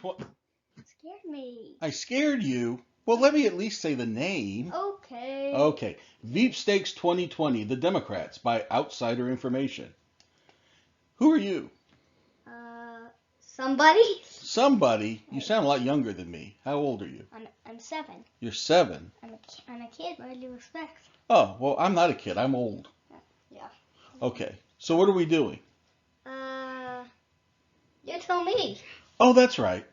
Scared me. I scared you? Well, let me at least say the name. Okay. Okay. Veepstakes 2020, The Democrats, by Outsider Information. Who are you? Somebody? Somebody? You sound a lot younger than me. How old are you? I'm 7. You're 7? I'm a kid. What do you expect? Oh, well, I'm not a kid. I'm old. Yeah. Okay. So what are we doing? You tell me. Oh, that's right.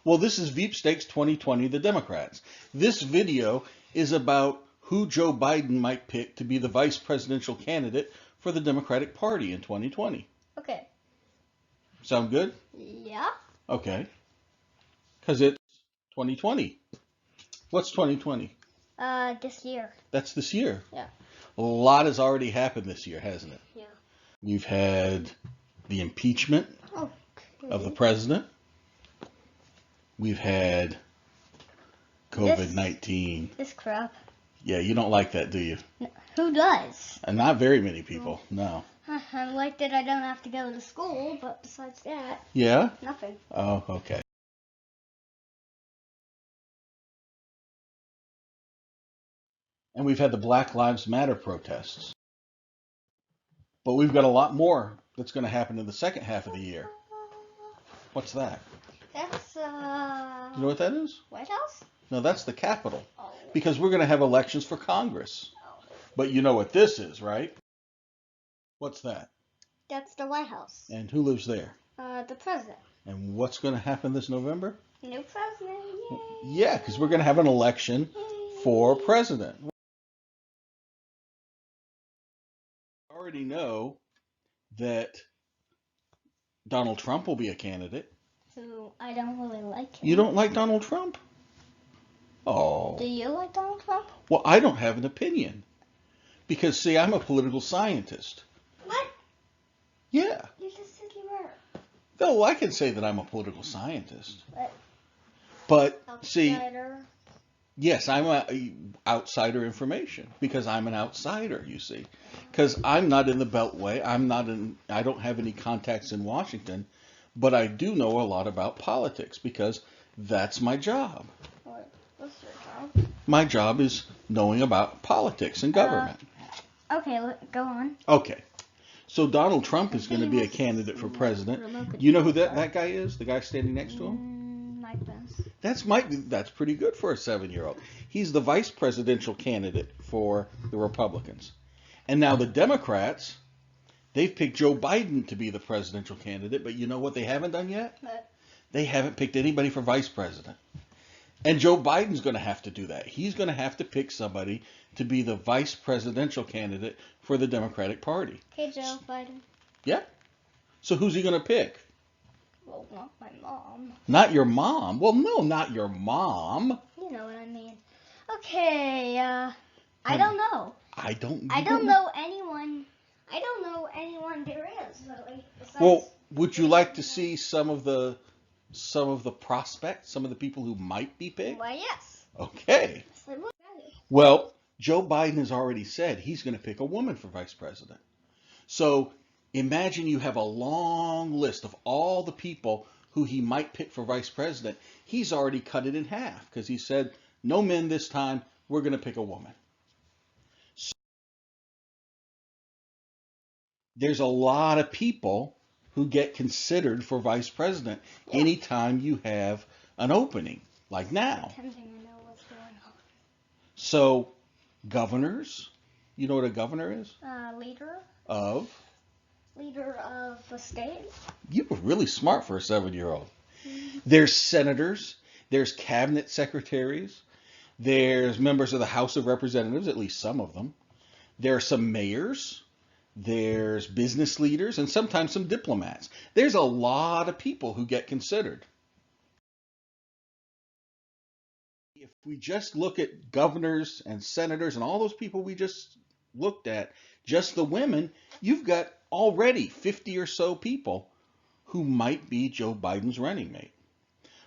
Well, this is Veepstakes 2020, The Democrats. This video is about who Joe Biden might pick to be the vice presidential candidate for the Democratic Party in 2020. Okay. Sound good? Yeah. Okay. Because it's 2020. What's 2020? This year. That's this year. Yeah. A lot has already happened this year, hasn't it? Yeah. We've had the impeachment of the president. We've had COVID-19. This crap. Yeah, you don't like that, do you? Who does? And not very many people, no. I like that I don't have to go to school, but besides that, Yeah? nothing. Oh, okay. And we've had the Black Lives Matter protests. But we've got a lot more that's going to happen in the second half of the year. What's that? That's, You know what that is? White House? No, that's the Capitol. Oh. Because we're going to have elections for Congress. But you know what this is, right? What's that? That's the White House. And who lives there? The president. And what's going to happen this November? New president. Yay. Yeah, because we're going to have an election for president. I already know that Donald Trump will be a candidate. Who I don't really like him. You don't like Donald Trump? Oh. Do you like Donald Trump? Well, I don't have an opinion. Because, see, I'm a political scientist. What? Yeah. You just said you were. Though I can say that I'm a political scientist. What? But, Outsider. see, yes, I'm a outsider information. Because I'm an outsider, you see. Because I'm not in the Beltway. I don't have any contacts in Washington. But I do know a lot about politics because that's my job. What's your job? My job is knowing about politics and government. Okay, go on. Okay. So Donald Trump is going to be a candidate for president. You know who that guy is? The guy standing next to him? Mike Pence. That's pretty good for a 7-year-old. He's the vice presidential candidate for the Republicans. And now the Democrats, they've picked Joe Biden to be the presidential candidate, but you know what they haven't done yet? What? They haven't picked anybody for vice president. And Joe Biden's going to have to do that. He's going to have to pick somebody to be the vice presidential candidate for the Democratic Party. Hey, Joe Biden. Yeah. So who's he going to pick? Well, not my mom. Not your mom? Well, no, not your mom. You know what I mean. Okay, I don't know. I don't know anyone. I don't know anyone there is, really. Besides, well, would you like to see some of the prospects, some of the people who might be picked? Why, yes. Okay. Well, Joe Biden has already said he's going to pick a woman for vice president. So imagine you have a long list of all the people who he might pick for vice president. He's already cut it in half because he said, no men this time, we're going to pick a woman. So there's a lot of people who get considered for vice president anytime you have an opening, like now. Pretending I know what's going on. So, governors, you know what a governor is? Leader Of the state. You were really smart for a 7-year-old. There's senators, there's cabinet secretaries, there's members of the House of Representatives, at least some of them. There are some mayors, there's business leaders, and sometimes some diplomats. There's a lot of people who get considered. If we just look at governors and senators and all those people we just looked at, just the women, you've got already 50 or so people who might be Joe Biden's running mate.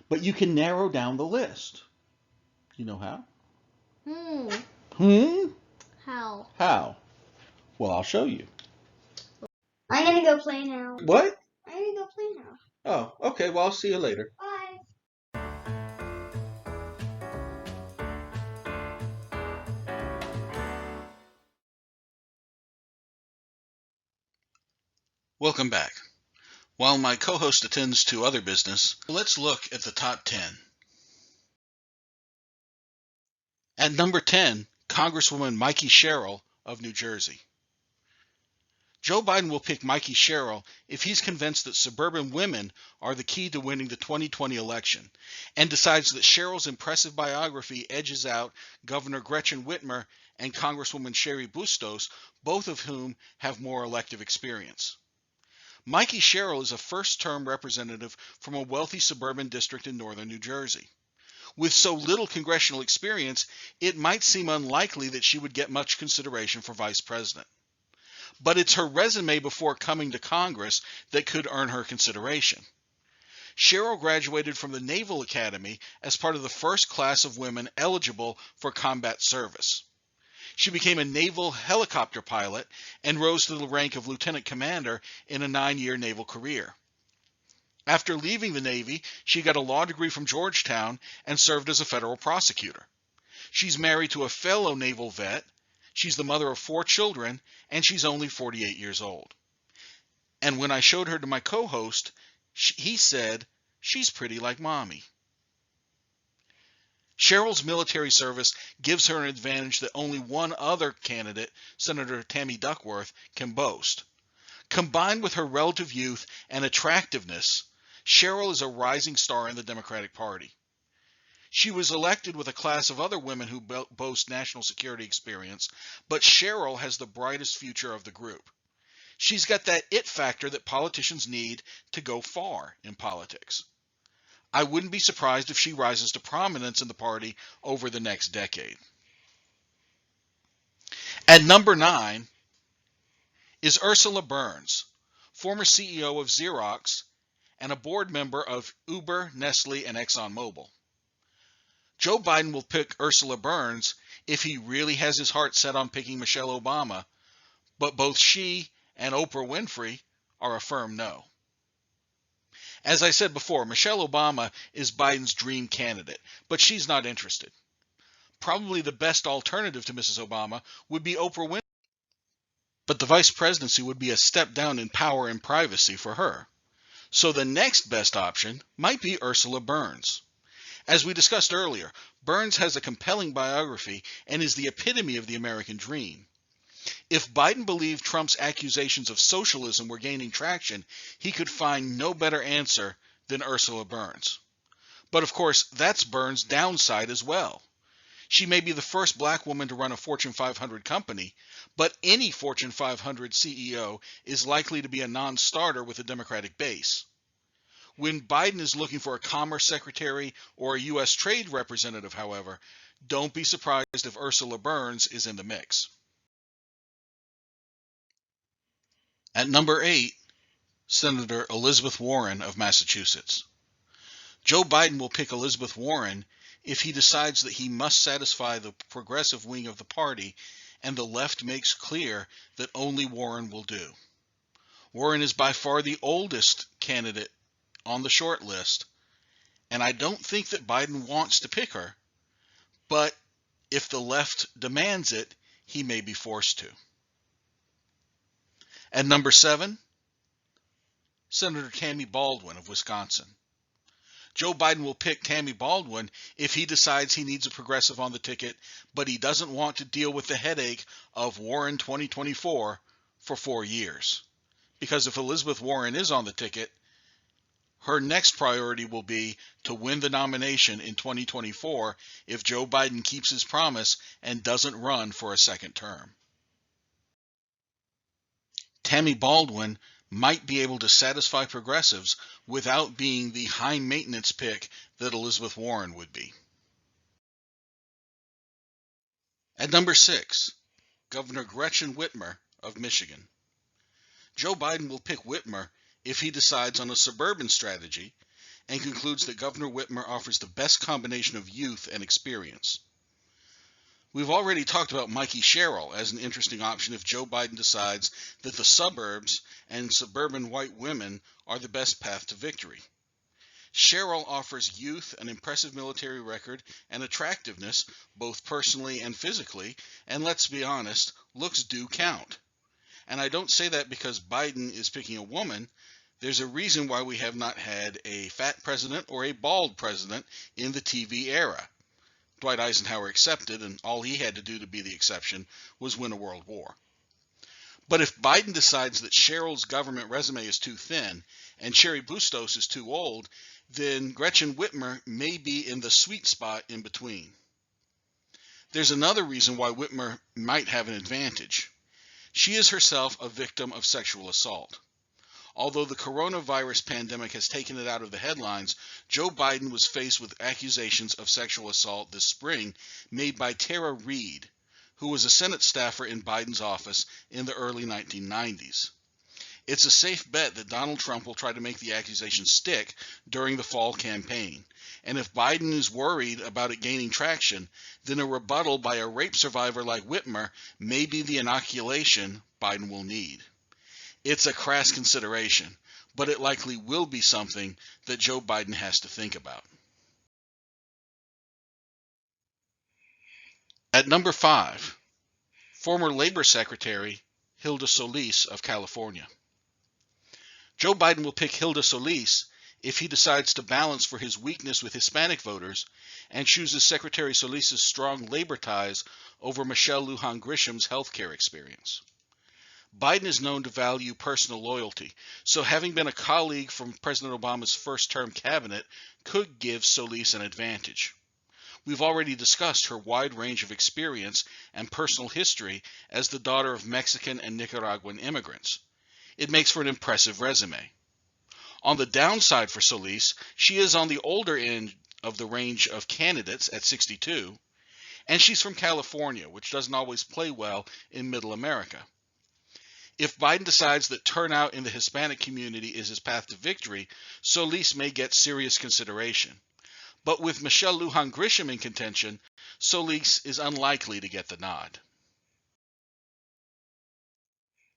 But you can narrow down the list. You know how? How? How? Well, I'll show you. I'm gonna go play now. What? I'm gonna go play now. Oh, okay. Well, I'll see you later. Bye. Welcome back. While my co-host attends to other business, let's look at the top 10. At number 10, Congresswoman Mikie Sherrill of New Jersey. Joe Biden will pick Mikie Sherrill if he's convinced that suburban women are the key to winning the 2020 election, and decides that Sherrill's impressive biography edges out Governor Gretchen Whitmer and Congresswoman Cheri Bustos, both of whom have more elective experience. Mikie Sherrill is a first-term representative from a wealthy suburban district in northern New Jersey. With so little congressional experience, it might seem unlikely that she would get much consideration for vice president. But it's her resume before coming to Congress that could earn her consideration. Sherrill graduated from the Naval Academy as part of the first class of women eligible for combat service. She became a naval helicopter pilot and rose to the rank of lieutenant commander in a 9-year naval career. After leaving the Navy, she got a law degree from Georgetown and served as a federal prosecutor. She's married to a fellow naval vet, she's the mother of 4 children, and she's only 48 years old. And when I showed her to my co-host, he said, "She's pretty like mommy." Sherrill's military service gives her an advantage that only one other candidate, Senator Tammy Duckworth, can boast. Combined with her relative youth and attractiveness, Sherrill is a rising star in the Democratic Party. She was elected with a class of other women who boast national security experience, but Sherrill has the brightest future of the group. She's got that it factor that politicians need to go far in politics. I wouldn't be surprised if she rises to prominence in the party over the next decade. At number 9 is Ursula Burns, former CEO of Xerox and a board member of Uber, Nestle, and ExxonMobil. Joe Biden will pick Ursula Burns if he really has his heart set on picking Michelle Obama, but both she and Oprah Winfrey are a firm no. As I said before, Michelle Obama is Biden's dream candidate, but she's not interested. Probably the best alternative to Mrs. Obama would be Oprah Winfrey, but the vice presidency would be a step down in power and privacy for her. So the next best option might be Ursula Burns. As we discussed earlier, Burns has a compelling biography and is the epitome of the American dream. If Biden believed Trump's accusations of socialism were gaining traction, he could find no better answer than Ursula Burns. But of course, that's Burns' downside as well. She may be the first black woman to run a Fortune 500 company, but any Fortune 500 CEO is likely to be a non-starter with a Democratic base. When Biden is looking for a Commerce Secretary or a U.S. Trade Representative, however, don't be surprised if Ursula Burns is in the mix. At number 8, Senator Elizabeth Warren of Massachusetts. Joe Biden will pick Elizabeth Warren if he decides that he must satisfy the progressive wing of the party and the left makes clear that only Warren will do. Warren is by far the oldest candidate on the short list, and I don't think that Biden wants to pick her, but if the left demands it, he may be forced to. At number 7, Senator Tammy Baldwin of Wisconsin. Joe Biden will pick Tammy Baldwin if he decides he needs a progressive on the ticket, but he doesn't want to deal with the headache of Warren 2024 for 4 years. Because if Elizabeth Warren is on the ticket, her next priority will be to win the nomination in 2024 if Joe Biden keeps his promise and doesn't run for a second term. Tammy Baldwin might be able to satisfy progressives without being the high-maintenance pick that Elizabeth Warren would be. At number 6, Governor Gretchen Whitmer of Michigan. Joe Biden will pick Whitmer if he decides on a suburban strategy and concludes that Governor Whitmer offers the best combination of youth and experience. We've already talked about Mikie Sherrill as an interesting option if Joe Biden decides that the suburbs and suburban white women are the best path to victory. Sherrill offers youth, an impressive military record, and attractiveness, both personally and physically, and let's be honest, looks do count. And I don't say that because Biden is picking a woman. There's a reason why we have not had a fat president or a bald president in the TV era. Dwight Eisenhower accepted, and all he had to do to be the exception was win a world war. But if Biden decides that Sherrill's government resume is too thin and Cheri Bustos is too old, then Gretchen Whitmer may be in the sweet spot in between. There's another reason why Whitmer might have an advantage. She is herself a victim of sexual assault. Although the coronavirus pandemic has taken it out of the headlines, Joe Biden was faced with accusations of sexual assault this spring made by Terri, who was a Senate staffer in Biden's office in the early 1990s. It's a safe bet that Donald Trump will try to make the accusation stick during the fall campaign. And if Biden is worried about it gaining traction, then a rebuttal by a rape survivor like Whitmer may be the inoculation Biden will need. It's a crass consideration, but it likely will be something that Joe Biden has to think about. At number 5, former Labor Secretary Hilda Solis of California. Joe Biden will pick Hilda Solis if he decides to balance for his weakness with Hispanic voters and chooses Secretary Solis's strong labor ties over Michelle Lujan Grisham's healthcare experience. Biden is known to value personal loyalty, so having been a colleague from President Obama's first-term cabinet could give Solis an advantage. We've already discussed her wide range of experience and personal history as the daughter of Mexican and Nicaraguan immigrants. It makes for an impressive resume. On the downside for Solis, she is on the older end of the range of candidates at 62, and she's from California, which doesn't always play well in Middle America. If Biden decides that turnout in the Hispanic community is his path to victory, Solis may get serious consideration. But with Michelle Lujan Grisham in contention, Solis is unlikely to get the nod.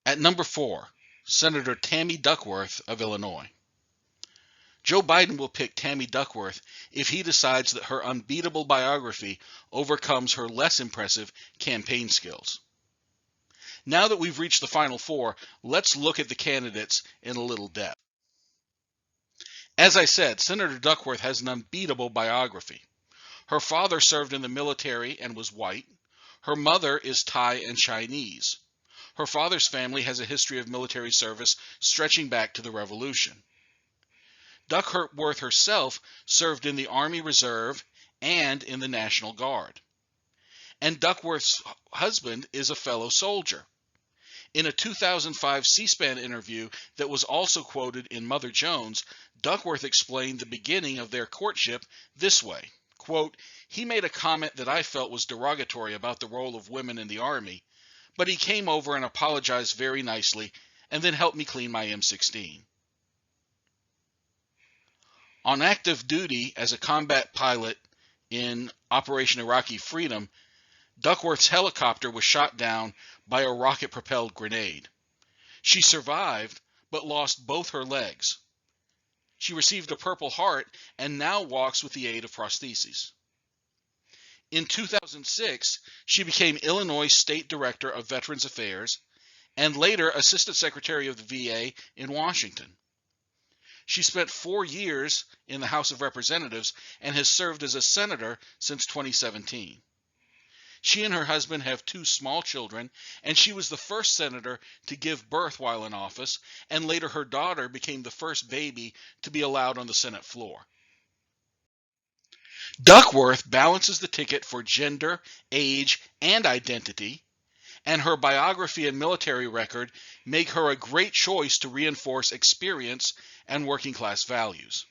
At number 4, Senator Tammy Duckworth of Illinois. Joe Biden will pick Tammy Duckworth if he decides that her unbeatable biography overcomes her less impressive campaign skills. Now that we've reached the final 4, let's look at the candidates in a little depth. As I said, Senator Duckworth has an unbeatable biography. Her father served in the military and was white. Her mother is Thai and Chinese. Her father's family has a history of military service stretching back to the Revolution. Duckworth herself served in the Army Reserve and in the National Guard. And Duckworth's husband is a fellow soldier. In a 2005 C-SPAN interview that was also quoted in Mother Jones, Duckworth explained the beginning of their courtship this way, quote, "He made a comment that I felt was derogatory about the role of women in the Army, but he came over and apologized very nicely and then helped me clean my M16. On active duty as a combat pilot in Operation Iraqi Freedom, Duckworth's helicopter was shot down by a rocket-propelled grenade. She survived, but lost both her legs. She received a Purple Heart and now walks with the aid of prostheses. In 2006, she became Illinois State Director of Veterans Affairs and later Assistant Secretary of the VA in Washington. She spent 4 years in the House of Representatives and has served as a senator since 2017. She and her husband have 2 small children, and she was the first senator to give birth while in office, and later her daughter became the first baby to be allowed on the Senate floor. Duckworth balances the ticket for gender, age, and identity, and her biography and military record make her a great choice to reinforce experience and working-class values.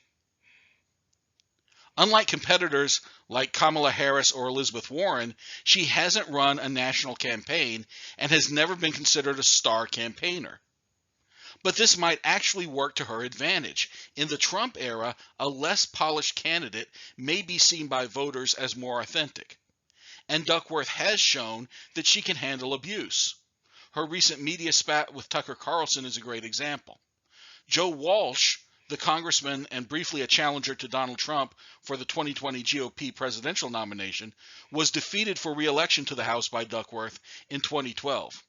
Unlike competitors like Kamala Harris or Elizabeth Warren, she hasn't run a national campaign and has never been considered a star campaigner. But this might actually work to her advantage. In the Trump era, a less polished candidate may be seen by voters as more authentic. And Duckworth has shown that she can handle abuse. Her recent media spat with Tucker Carlson is a great example. Joe Walsh, the congressman and briefly a challenger to Donald Trump for the 2020 GOP presidential nomination, was defeated for re-election to the House by Duckworth in 2012.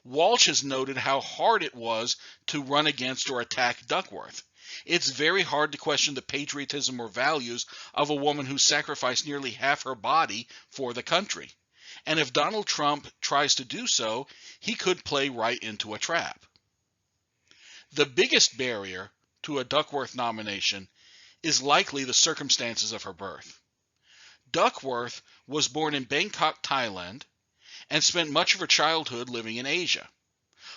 Walsh has noted how hard it was to run against or attack Duckworth. It's very hard to question the patriotism or values of a woman who sacrificed nearly half her body for the country. And if Donald Trump tries to do so, he could play right into a trap. The biggest barrier to a Duckworth nomination is likely the circumstances of her birth. Duckworth was born in Bangkok, Thailand, and spent much of her childhood living in Asia.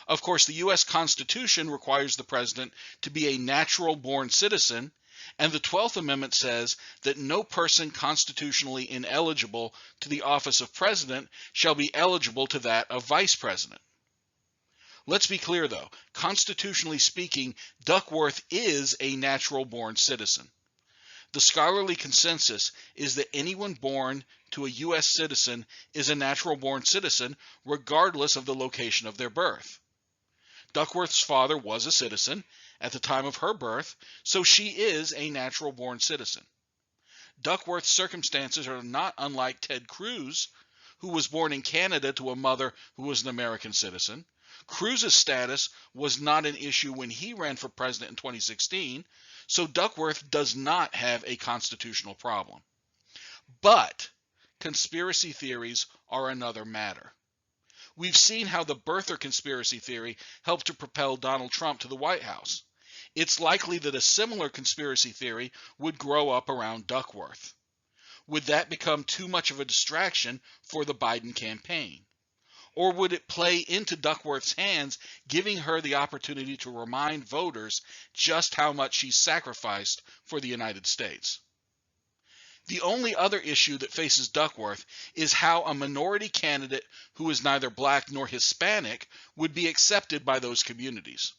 Of course, the U.S. Constitution requires the president to be a natural-born citizen, and the 12th Amendment says that no person constitutionally ineligible to the office of president shall be eligible to that of vice president. Let's be clear, though. Constitutionally speaking, Duckworth is a natural-born citizen. The scholarly consensus is that anyone born to a U.S. citizen is a natural-born citizen regardless of the location of their birth. Duckworth's father was a citizen at the time of her birth, so she is a natural-born citizen. Duckworth's circumstances are not unlike Ted Cruz, who was born in Canada to a mother who was an American citizen. Cruz's status was not an issue when he ran for president in 2016, so Duckworth does not have a constitutional problem. But conspiracy theories are another matter. We've seen how the birther conspiracy theory helped to propel Donald Trump to the White House. It's likely that a similar conspiracy theory would grow up around Duckworth. Would that become too much of a distraction for the Biden campaign? Or would it play into Duckworth's hands, giving her the opportunity to remind voters just how much she sacrificed for the United States? The only other issue that faces Duckworth is how a minority candidate who is neither black nor Hispanic would be accepted by those communities.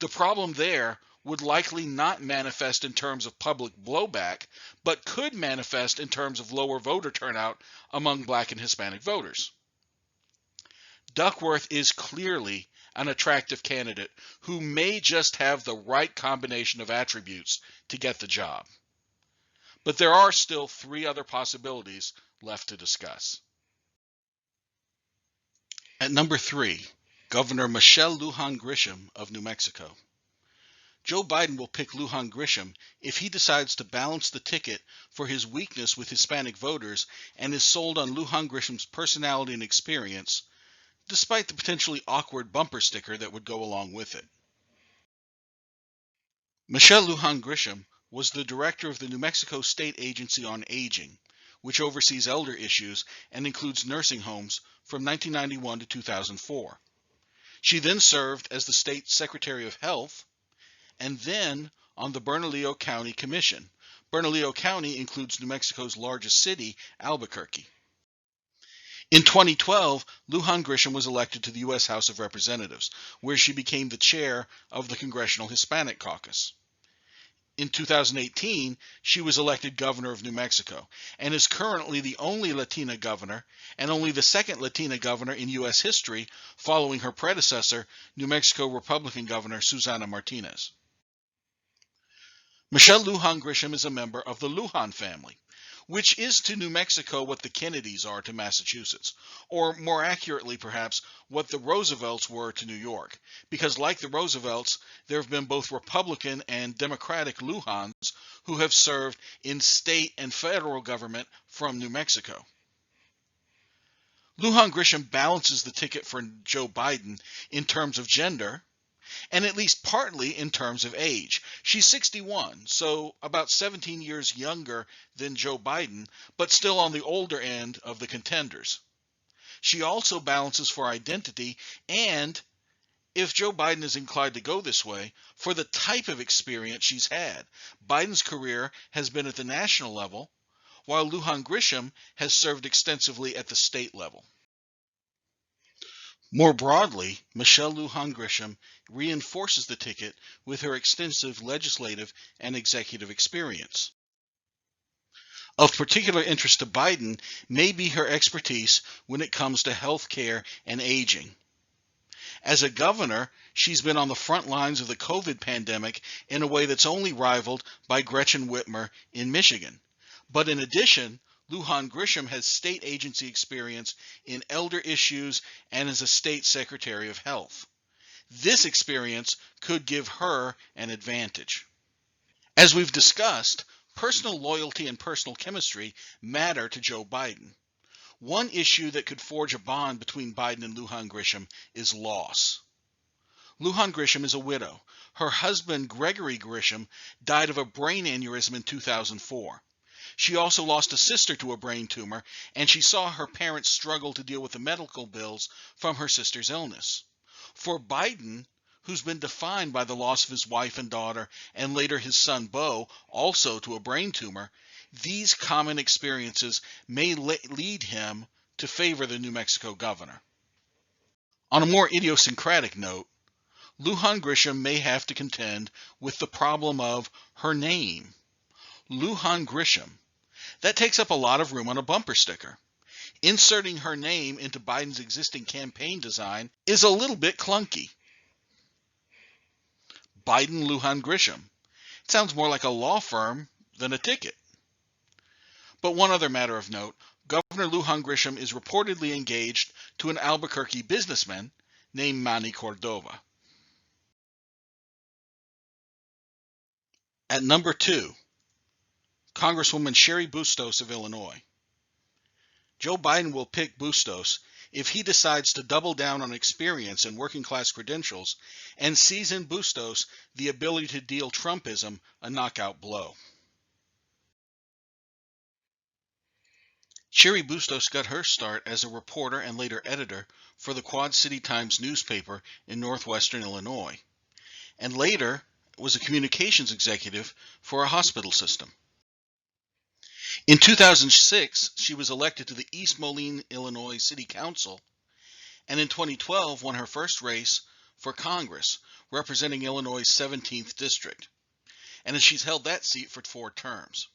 The problem there would likely not manifest in terms of public blowback, but could manifest in terms of lower voter turnout among black and Hispanic voters. Duckworth is clearly an attractive candidate who may just have the right combination of attributes to get the job. But there are still 3 other possibilities left to discuss. At number 3, Governor Michelle Lujan Grisham of New Mexico. Joe Biden will pick Lujan Grisham if he decides to balance the ticket for his weakness with Hispanic voters and is sold on Lujan Grisham's personality and experience, despite the potentially awkward bumper sticker that would go along with it. Michelle Lujan Grisham was the director of the New Mexico State Agency on Aging, which oversees elder issues and includes nursing homes from 1991 to 2004. She then served as the state Secretary of Health and then on the Bernalillo County Commission. Bernalillo County includes New Mexico's largest city, Albuquerque. In 2012, Lujan Grisham was elected to the U.S. House of Representatives, where she became the chair of the Congressional Hispanic Caucus. In 2018, she was elected governor of New Mexico and is currently the only Latina governor and only the second Latina governor in U.S. history following her predecessor, New Mexico Republican Governor Susana Martinez. Michelle Lujan Grisham is a member of the Lujan family, which is to New Mexico what the Kennedys are to Massachusetts, or more accurately perhaps, what the Roosevelts were to New York, because like the Roosevelts, there have been both Republican and Democratic Lujans who have served in state and federal government from New Mexico. Lujan Grisham balances the ticket for Joe Biden in terms of gender, and at least partly in terms of age. She's 61, so about 17 years younger than Joe Biden, but still on the older end of the contenders. She also balances for identity and, if Joe Biden is inclined to go this way, for the type of experience she's had. Biden's career has been at the national level, while Lujan Grisham has served extensively at the state level. More broadly, Michelle Lujan Grisham reinforces the ticket with her extensive legislative and executive experience. Of particular interest to Biden may be her expertise when it comes to health care and aging. As a governor, she's been on the front lines of the COVID pandemic in a way that's only rivaled by Gretchen Whitmer in Michigan. But in addition, Lujan Grisham has state agency experience in elder issues and is a state secretary of health. This experience could give her an advantage. As we've discussed, personal loyalty and personal chemistry matter to Joe Biden. One issue that could forge a bond between Biden and Lujan Grisham is loss. Lujan Grisham is a widow. Her husband, Gregory Grisham, died of a brain aneurysm in 2004. She also lost a sister to a brain tumor, and she saw her parents struggle to deal with the medical bills from her sister's illness. For Biden, who's been defined by the loss of his wife and daughter, and later his son Beau, also to a brain tumor, these common experiences may lead him to favor the New Mexico governor. On a more idiosyncratic note, Lujan Grisham may have to contend with the problem of her name. Lujan Grisham. That takes up a lot of room on a bumper sticker. Inserting her name into Biden's existing campaign design is a little bit clunky. Biden Lujan Grisham. It sounds more like a law firm than a ticket. But one other matter of note, Governor Lujan Grisham is reportedly engaged to an Albuquerque businessman named Manny Cordova. At number 2, Congresswoman Cheri Bustos of Illinois. Joe Biden will pick Bustos if he decides to double down on experience and working class credentials and sees in Bustos the ability to deal Trumpism a knockout blow. Cheri Bustos got her start as a reporter and later editor for the Quad City Times newspaper in northwestern Illinois, and later was a communications executive for a hospital system. In 2006, she was elected to the East Moline, Illinois City Council, and in 2012 won her first race for Congress, representing Illinois' 17th district, and she's held that seat for 4 terms.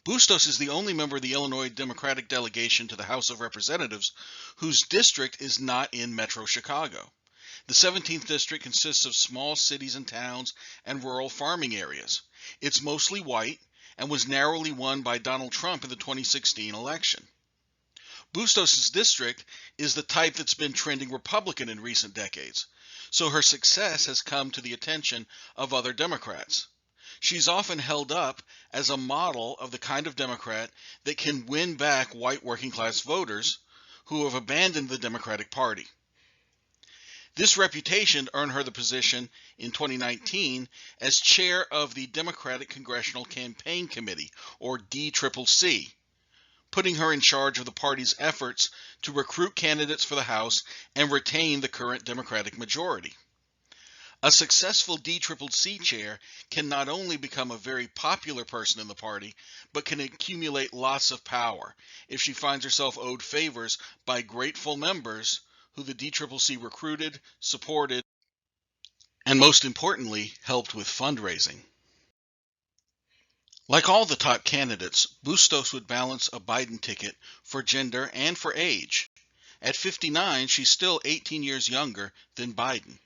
Bustos is the only member of the Illinois Democratic delegation to the House of Representatives whose district is not in Metro Chicago. The 17th district consists of small cities and towns and rural farming areas. It's mostly white and was narrowly won by Donald Trump in the 2016 election. Bustos' district is the type that's been trending Republican in recent decades, so her success has come to the attention of other Democrats. She's often held up as a model of the kind of Democrat that can win back white working-class voters who have abandoned the Democratic Party. This reputation earned her the position in 2019 as chair of the Democratic Congressional Campaign Committee, or DCCC, putting her in charge of the party's efforts to recruit candidates for the House and retain the current Democratic majority. A successful DCCC chair can not only become a very popular person in the party, but can accumulate lots of power if she finds herself owed favors by grateful members who the DCCC recruited, supported, and most importantly, helped with fundraising. Like all the top candidates, Bustos would balance a Biden ticket for gender and for age. At 59, she's still 18 years younger than Biden.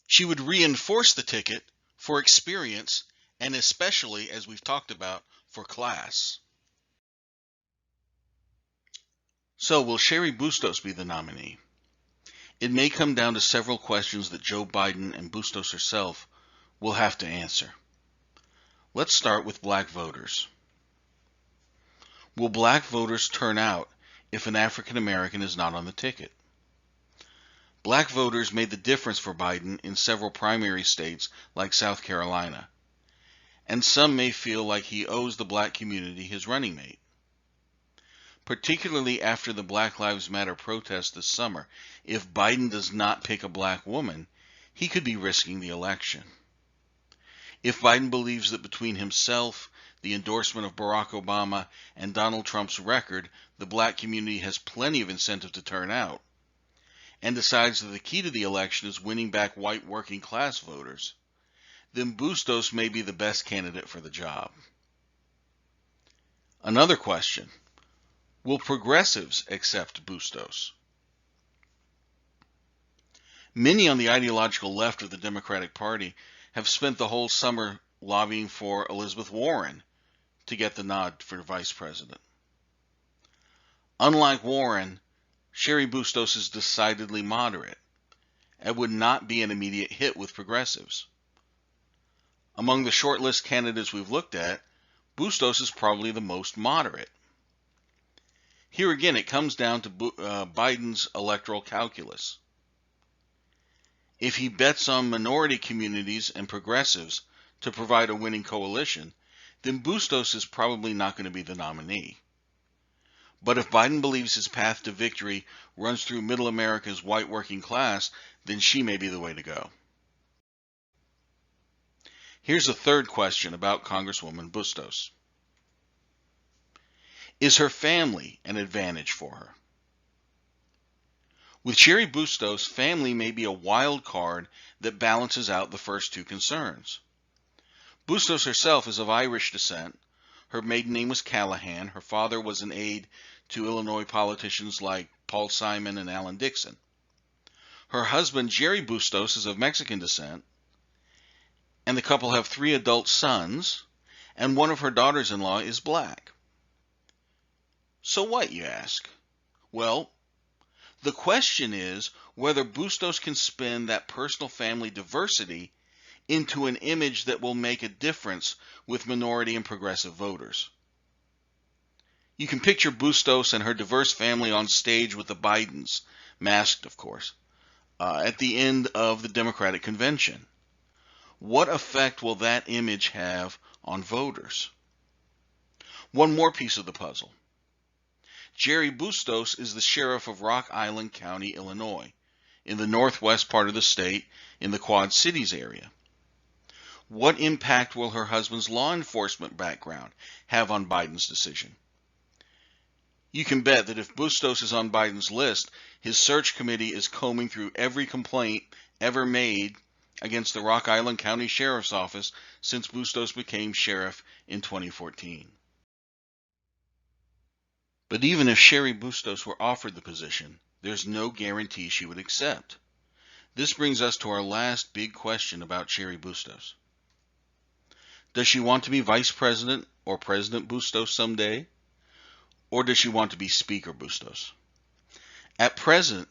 She would reinforce the ticket for experience and especially, as we've talked about, for class. So will Cheri Bustos be the nominee? It may come down to several questions that Joe Biden and Bustos herself will have to answer. Let's start with black voters. Will black voters turn out if an African American is not on the ticket? Black voters made the difference for Biden in several primary states like South Carolina, and some may feel like he owes the black community his running mate. Particularly after the Black Lives Matter protests this summer, if Biden does not pick a black woman, he could be risking the election. If Biden believes that between himself, the endorsement of Barack Obama, and Donald Trump's record, the black community has plenty of incentive to turn out, and decides that the key to the election is winning back white working class voters, then Bustos may be the best candidate for the job. Another question: will progressives accept Bustos? Many on the ideological left of the Democratic Party have spent the whole summer lobbying for Elizabeth Warren to get the nod for vice president. Unlike Warren, Cheri Bustos is decidedly moderate and would not be an immediate hit with progressives. Among the shortlist candidates we've looked at, Bustos is probably the most moderate. Here again, it comes down to Biden's electoral calculus. If he bets on minority communities and progressives to provide a winning coalition, then Bustos is probably not going to be the nominee. But if Biden believes his path to victory runs through middle America's white working class, then she may be the way to go. Here's a third question about Congresswoman Bustos. Is her family an advantage for her? With Cheri Bustos, family may be a wild card that balances out the first two concerns. Bustos herself is of Irish descent. Her maiden name was Callahan. Her father was an aide to Illinois politicians like Paul Simon and Alan Dixon. Her husband, Jerry Bustos, is of Mexican descent, and the couple have 3 adult sons, and one of her daughters-in-law is black. So what, you ask? Well, the question is whether Bustos can spin that personal family diversity into an image that will make a difference with minority and progressive voters. You can picture Bustos and her diverse family on stage with the Bidens, masked of course, at the end of the Democratic convention. What effect will that image have on voters? One more piece of the puzzle. Cheri Bustos is the sheriff of Rock Island County, Illinois, in the northwest part of the state in the Quad Cities area. What impact will her husband's law enforcement background have on Biden's decision? You can bet that if Bustos is on Biden's list, his search committee is combing through every complaint ever made against the Rock Island County Sheriff's Office since Bustos became sheriff in 2014. But even if Cheri Bustos were offered the position, there's no guarantee she would accept. This brings us to our last big question about Cheri Bustos. Does she want to be Vice President or President Bustos someday? Or does she want to be Speaker Bustos? At present,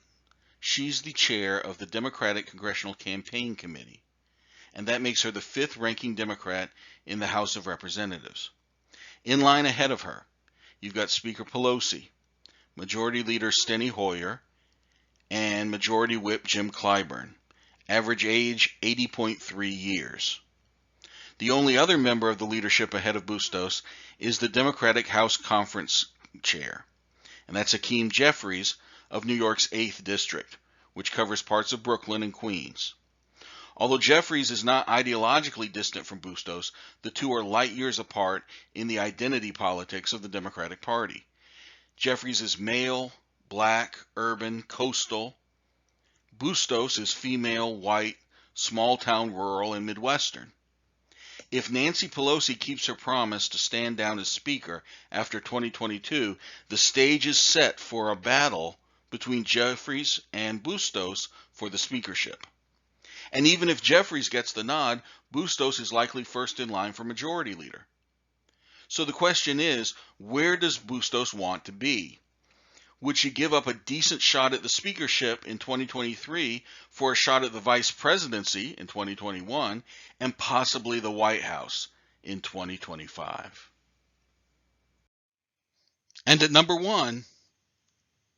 she's the chair of the Democratic Congressional Campaign Committee, and that makes her the 5th ranking Democrat in the House of Representatives. In line ahead of her, you've got Speaker Pelosi, Majority Leader Steny Hoyer, and Majority Whip Jim Clyburn. Average age 80.3 years. The only other member of the leadership ahead of Bustos is the Democratic House Conference Chair, and that's Hakeem Jeffries of New York's 8th District, which covers parts of Brooklyn and Queens. Although Jeffries is not ideologically distant from Bustos, the two are light years apart in the identity politics of the Democratic Party. Jeffries is male, black, urban, coastal. Bustos is female, white, small-town, rural, and Midwestern. If Nancy Pelosi keeps her promise to stand down as Speaker after 2022, the stage is set for a battle between Jeffries and Bustos for the speakership. And even if Jeffries gets the nod, Bustos is likely first in line for Majority Leader. So the question is, where does Bustos want to be? Would she give up a decent shot at the speakership in 2023 for a shot at the vice presidency in 2021 and possibly the White House in 2025? And at number 1,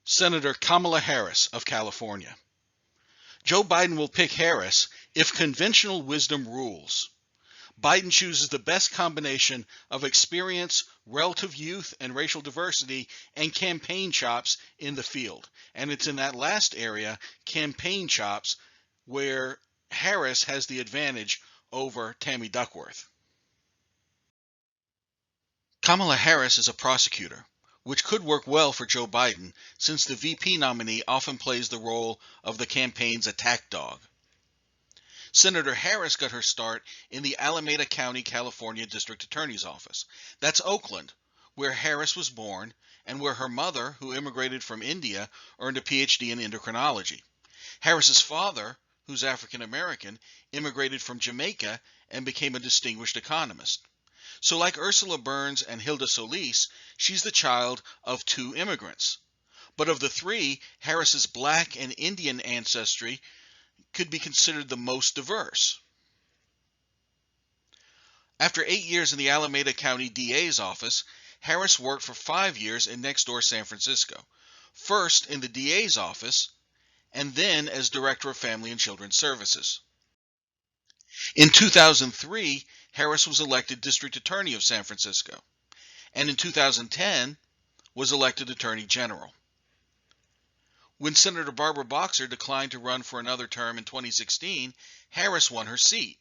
Senator Kamala Harris of California. Joe Biden will pick Harris if conventional wisdom rules. Biden chooses the best combination of experience, relative youth, and racial diversity, and campaign chops in the field. And it's in that last area, campaign chops, where Harris has the advantage over Tammy Duckworth. Kamala Harris is a prosecutor, which could work well for Joe Biden, since the VP nominee often plays the role of the campaign's attack dog. Senator Harris got her start in the Alameda County, California District Attorney's Office. That's Oakland, where Harris was born and where her mother, who immigrated from India, earned a PhD in endocrinology. Harris's father, who's African American, immigrated from Jamaica and became a distinguished economist. So like Ursula Burns and Hilda Solis, she's the child of two immigrants. But of the three, Harris's black and Indian ancestry could be considered the most diverse. After 8 years in the Alameda County DA's office, Harris worked for 5 years in next-door San Francisco, first in the DA's office, and then as Director of Family and Children's Services. In 2003, Harris was elected District Attorney of San Francisco, and in 2010 was elected Attorney General. When Senator Barbara Boxer declined to run for another term in 2016, Harris won her seat.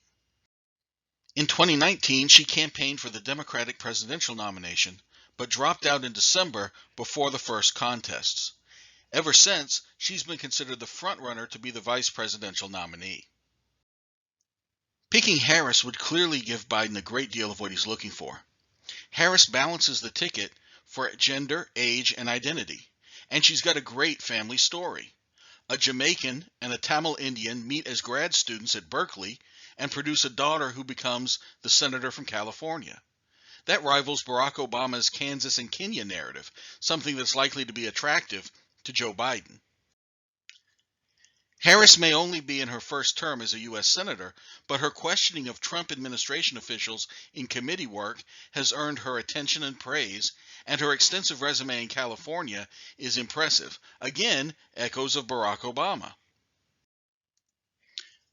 In 2019, she campaigned for the Democratic presidential nomination, but dropped out in December before the first contests. Ever since, she's been considered the frontrunner to be the vice presidential nominee. Picking Harris would clearly give Biden a great deal of what he's looking for. Harris balances the ticket for gender, age, and identity, and she's got a great family story. A Jamaican and a Tamil Indian meet as grad students at Berkeley and produce a daughter who becomes the senator from California. That rivals Barack Obama's Kansas and Kenya narrative, something that's likely to be attractive to Joe Biden. Harris may only be in her first term as a U.S. Senator, but her questioning of Trump administration officials in committee work has earned her attention and praise, and her extensive resume in California is impressive. Again, echoes of Barack Obama.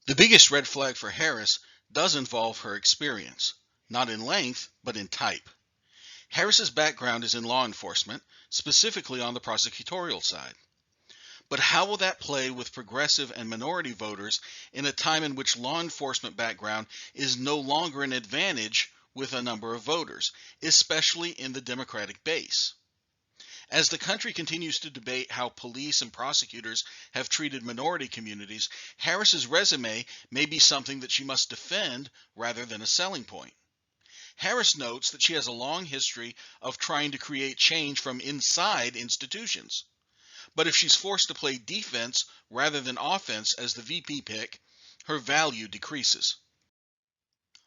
The biggest red flag for Harris does involve her experience, not in length, but in type. Harris's background is in law enforcement, specifically on the prosecutorial side. But how will that play with progressive and minority voters in a time in which law enforcement background is no longer an advantage with a number of voters, especially in the Democratic base? As the country continues to debate how police and prosecutors have treated minority communities, Harris's resume may be something that she must defend rather than a selling point. Harris notes that she has a long history of trying to create change from inside institutions. But if she's forced to play defense rather than offense as the VP pick, her value decreases.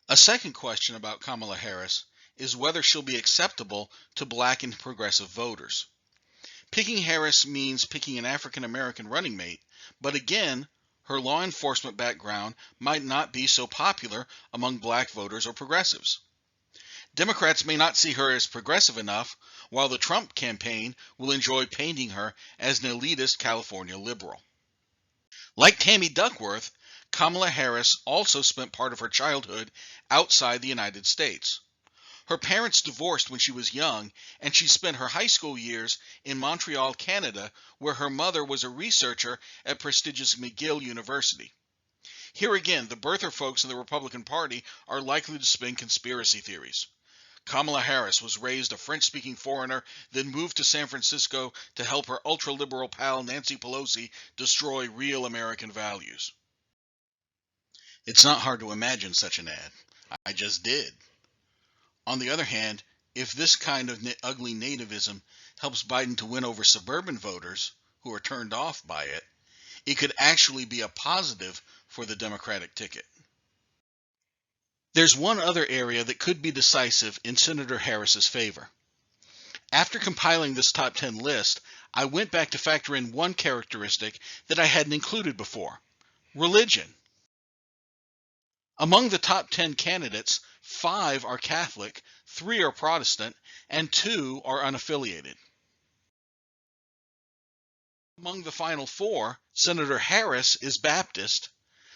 A second question about Kamala Harris is whether she'll be acceptable to black and progressive voters. Picking Harris means picking an African American running mate, but again, her law enforcement background might not be so popular among black voters or progressives. Democrats may not see her as progressive enough, while the Trump campaign will enjoy painting her as an elitist California liberal. Like Tammy Duckworth, Kamala Harris also spent part of her childhood outside the United States. Her parents divorced when she was young, and she spent her high school years in Montreal, Canada, where her mother was a researcher at prestigious McGill University. Here again, the birther folks in the Republican Party are likely to spin conspiracy theories. Kamala Harris was raised a French-speaking foreigner, then moved to San Francisco to help her ultra-liberal pal Nancy Pelosi destroy real American values. It's not hard to imagine such an ad. I just did. On the other hand, if this kind of ugly nativism helps Biden to win over suburban voters who are turned off by it, it could actually be a positive for the Democratic ticket. There's one other area that could be decisive in Senator Harris's favor. After compiling this top 10 list, I went back to factor in one characteristic that I hadn't included before: religion. Among the top 10 candidates, 5 are Catholic, 3 are Protestant, and 2 are unaffiliated. Among the final 4, Senator Harris is Baptist,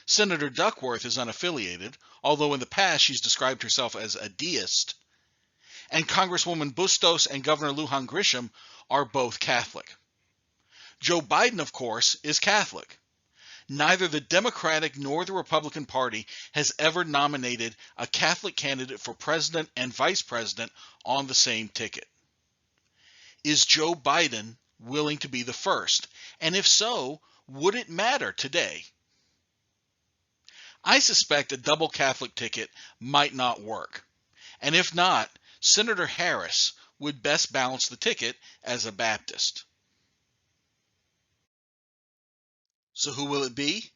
Senator Duckworth is unaffiliated, although in the past she's described herself as a deist, and Congresswoman Bustos and Governor Lujan Grisham are both Catholic. Joe Biden, of course, is Catholic. Neither the Democratic nor the Republican Party has ever nominated a Catholic candidate for president and vice president on the same ticket. Is Joe Biden willing to be the first? And if so, would it matter today? I suspect a double Catholic ticket might not work. And if not, Senator Harris would best balance the ticket as a Baptist. So who will it be?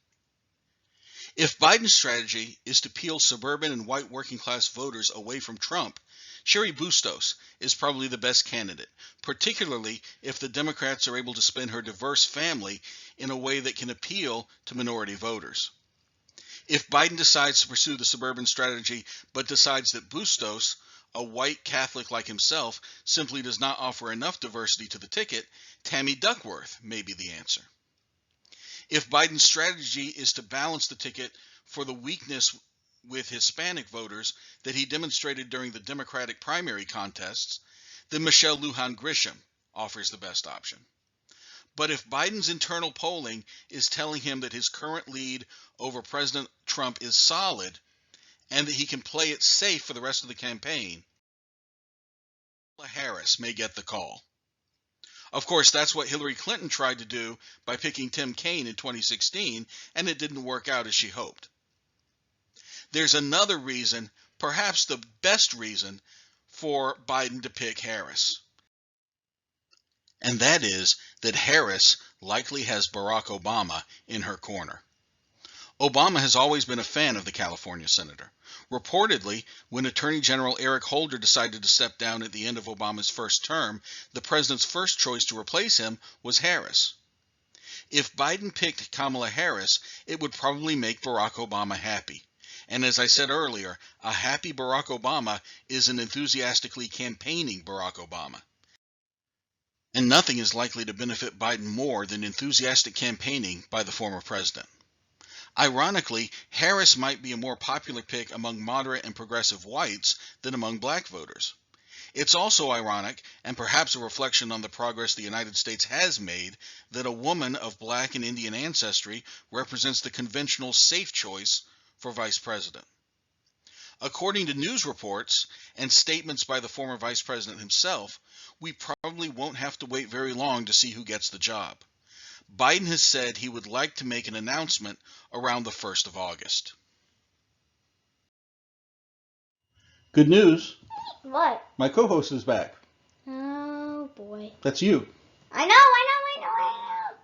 If Biden's strategy is to peel suburban and white working class voters away from Trump, Cheri Bustos is probably the best candidate, particularly if the Democrats are able to spin her diverse family in a way that can appeal to minority voters. If Biden decides to pursue the suburban strategy but decides that Bustos, a white Catholic like himself, simply does not offer enough diversity to the ticket, Tammy Duckworth may be the answer. If Biden's strategy is to balance the ticket for the weakness with Hispanic voters that he demonstrated during the Democratic primary contests, then lujan Grisham offers the best option. But if Biden's internal polling is telling him that his current lead over President Trump is solid and that he can play it safe for the rest of the campaign, Kamala Harris may get the call. Of course, that's what Hillary Clinton tried to do by picking Tim Kaine in 2016, and it didn't work out as she hoped. There's another reason, perhaps the best reason, for Biden to pick Harris. And that is that Harris likely has Barack Obama in her corner. Obama has always been a fan of the California senator. Reportedly, when Attorney General Eric Holder decided to step down at the end of Obama's first term, the president's first choice to replace him was Harris. If Biden picked Kamala Harris, it would probably make Barack Obama happy. And as I said earlier, a happy Barack Obama is an enthusiastically campaigning Barack Obama. And nothing is likely to benefit Biden more than enthusiastic campaigning by the former president. Ironically, Harris might be a more popular pick among moderate and progressive whites than among black voters. It's also ironic, and perhaps a reflection on the progress the United States has made, that a woman of black and Indian ancestry represents the conventional safe choice for vice president. According to news reports and statements by the former vice president himself, we probably won't have to wait very long to see who gets the job. Biden has said he would like to make an announcement around the 1st of August. Good news. What? My co-host is back. Oh, boy. That's you. I know.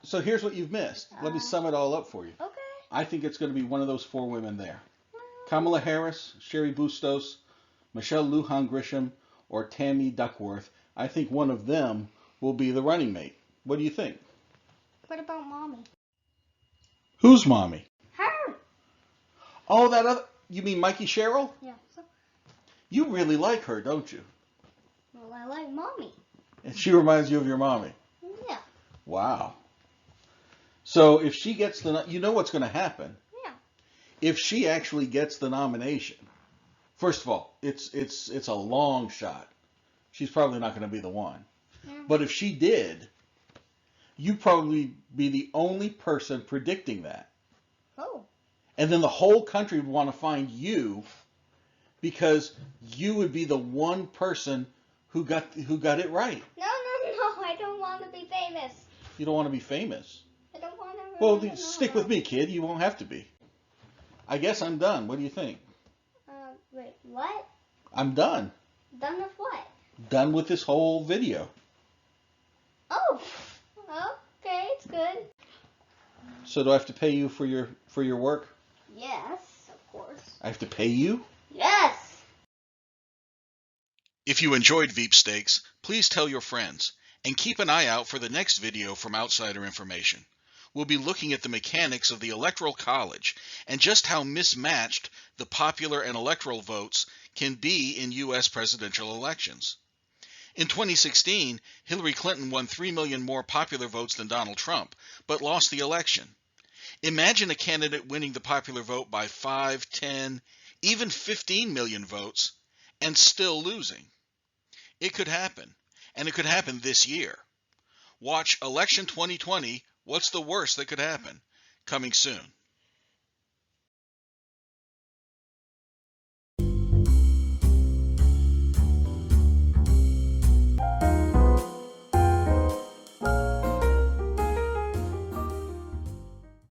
So here's what you've missed. Let me sum it all up for you. Okay. I think it's going to be one of those four women there. Kamala Harris, Cheri Bustos, lujan Grisham, or Tammy Duckworth. I think one of them will be the running mate. What do you think? What about Mommy? Who's Mommy? Her. Oh, that other... You mean Mikie Sherrill? Yeah. So, You really like her, don't you? well, I like Mommy. And she reminds you of your mommy. Yeah. Wow. So if she gets the... You know what's going to happen. Yeah. If she actually gets the nomination, first of all, it's a long shot. She's probably not going to be the one. Yeah. But if she did, you'd probably be the only person predicting that. Oh. And then the whole country would want to find you because you would be the one person who got it right. No. I don't want to be famous. You don't want to be famous. I don't want to. Well, stick with me, kid. You won't have to be. I guess I'm done. What do you think? Wait, what? I'm done. Done with what? Done with this whole video. Oh. Okay, it's good. So do I have to pay you for your work? Yes, of course. I have to pay you? Yes. If you enjoyed Veepstakes, please tell your friends, and keep an eye out for the next video from Outsider Information. We'll be looking at the mechanics of the Electoral College and just how mismatched the popular and electoral votes can be in U.S. presidential elections. In 2016, Hillary Clinton won 3 million more popular votes than Donald Trump, but lost the election. Imagine a candidate winning the popular vote by 5, 10, even 15 million votes and still losing. It could happen, and it could happen this year. Watch Election 2020, What's the Worst That Could Happen? Coming soon.